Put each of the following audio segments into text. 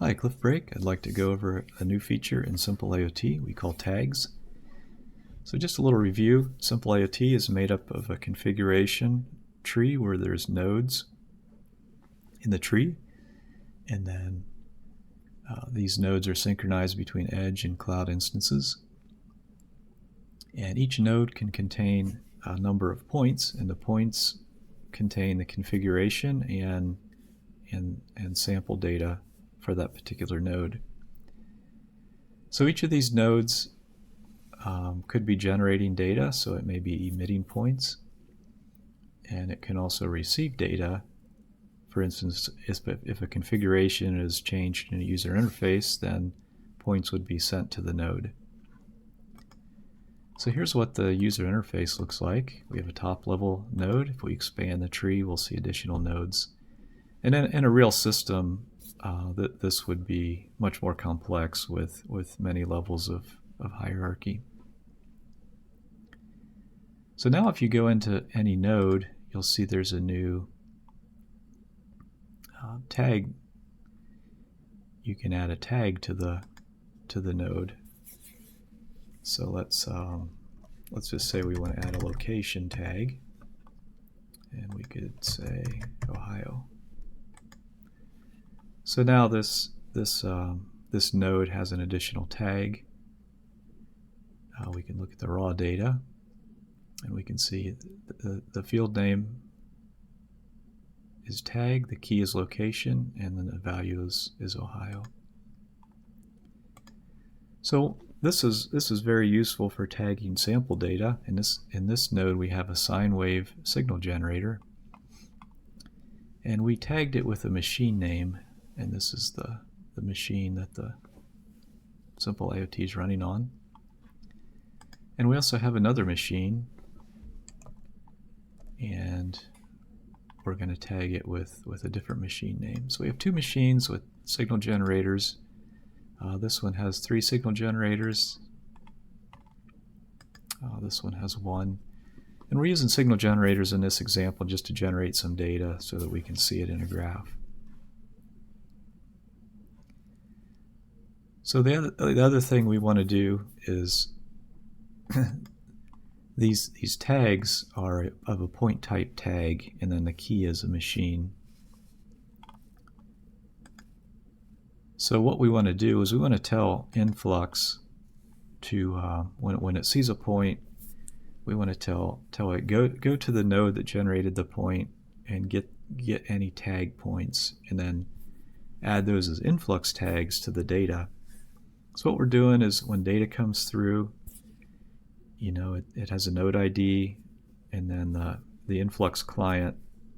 Hi, Cliff Break. I'd like to go over a new feature in Simple IoT we call tags. So just a little review. Simple IoT is made up of a configuration tree where there's nodes in the tree, and then these nodes are synchronized between edge and cloud instances. And each node can contain a number of points, and the points contain the configuration and sample data for that particular node. So each of these nodes could be generating data, so it may be emitting points, and it can also receive data. For instance, if a configuration is changed in a user interface, then points would be sent to the node. So here's what the user interface looks like. We have a top-level node. If we expand the tree, we'll see additional nodes. And in a real system, this would be much more complex with many levels of hierarchy. So now if you go into any node, you'll see there's a new tag. You can add a tag to the node. So let's just say we want to add a location tag, and we could say Ohio. So now this node has an additional tag. We can look at the raw data, and we can see the field name is tag, the key is location, and then the value is Ohio. So this is very useful for tagging sample data. In this node we have a sine wave signal generator, and we tagged it with a machine name, and this is the machine that the Simple IoT is running on. And we also have another machine, and we're going to tag it with a different machine name. So we have two machines with signal generators. This one has 3 signal generators. This one has 1. And we're using signal generators in this example just to generate some data so that we can see it in a graph. So the other thing we want to do is these tags are of a point type tag, and then the key is a machine. So what we want to do is we want to tell influx to when it sees a point, we want to tell it go to the node that generated the point and get any tag points, and then add those as influx tags to the data. So what we're doing is when data comes through, it has a node ID, and then the influx client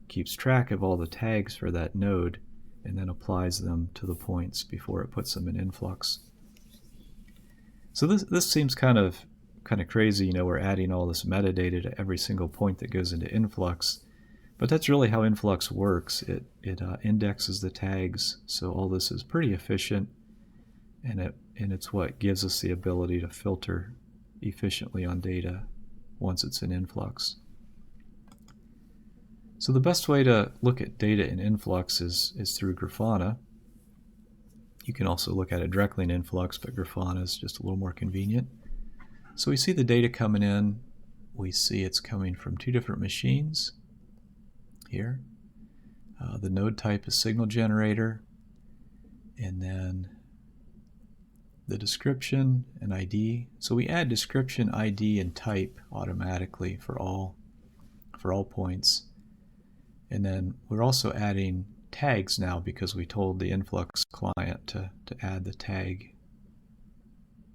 keeps track of all the tags for that node and then applies them to the points before it puts them in influx. So this seems kind of crazy. We're adding all this metadata to every single point that goes into influx, but that's really how influx works. It indexes the tags, so all this is pretty efficient, and it's what gives us the ability to filter efficiently on data once it's in influx. So the best way to look at data in influx is through Grafana. You can also look at it directly in influx, but Grafana is just a little more convenient. So we see the data coming in. We see it's coming from 2 different machines here. The node type is signal generator, and then the description and ID. So we add description, ID, and type automatically for all points. And then we're also adding tags now because we told the influx client to add the tag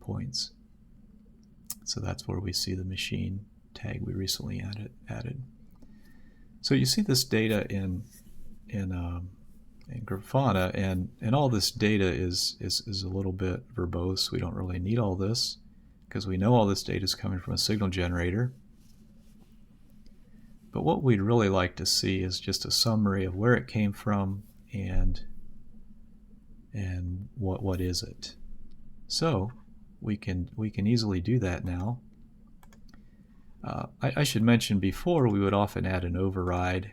points. So that's where we see the machine tag we recently added. So you see this data in Grafana, and all this data is a little bit verbose. We don't really need all this because we know all this data is coming from a signal generator. But what we'd really like to see is just a summary of where it came from and what is it. So we can easily do that now. I should mention before we would often add an override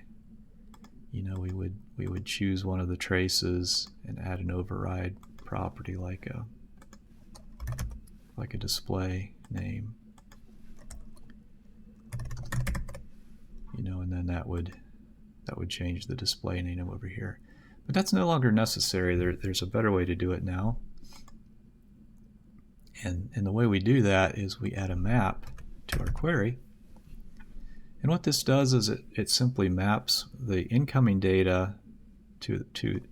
we would choose one of the traces and add an override property like a display name, and then that would change the display name over here. But that's no longer necessary. There's a better way to do it now. And the way we do that is we add a map to our query. And what this does is it simply maps the incoming data to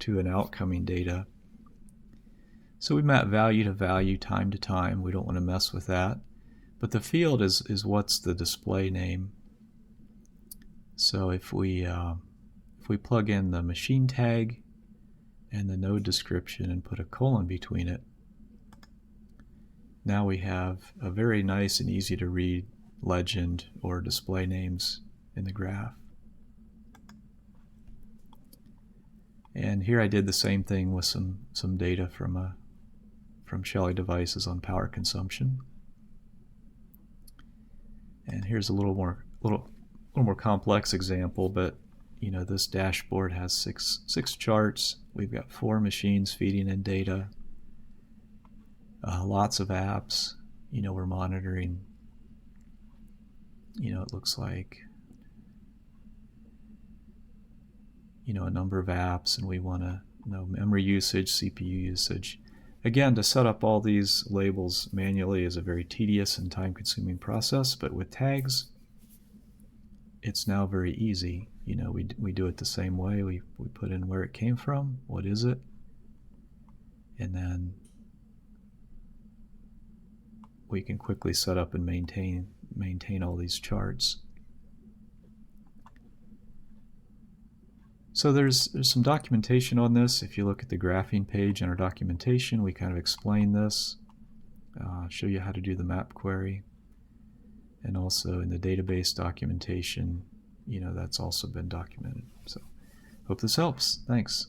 an outcoming data. So we map value to value, time to time. We don't want to mess with that. But the field is what's the display name. So if we plug in the machine tag and the node description and put a colon between it, now we have a very nice and easy to read legend or display names in the graph. And here I did the same thing with some data from Shelly devices on power consumption. And here's a little more complex example, but this dashboard has six charts. We've got 4 machines feeding in data, lots of apps. We're monitoring. It looks like a number of apps, and we want to know memory usage, CPU usage. Again, to set up all these labels manually is a very tedious and time-consuming process, but with tags, it's now very easy. We do it the same way. We put in where it came from, what is it, and then we can quickly set up and maintain all these charts. So there's some documentation on this. If you look at the graphing page in our documentation, we kind of explain this, show you how to do the map query, and also in the database documentation, that's also been documented. So hope this helps. Thanks.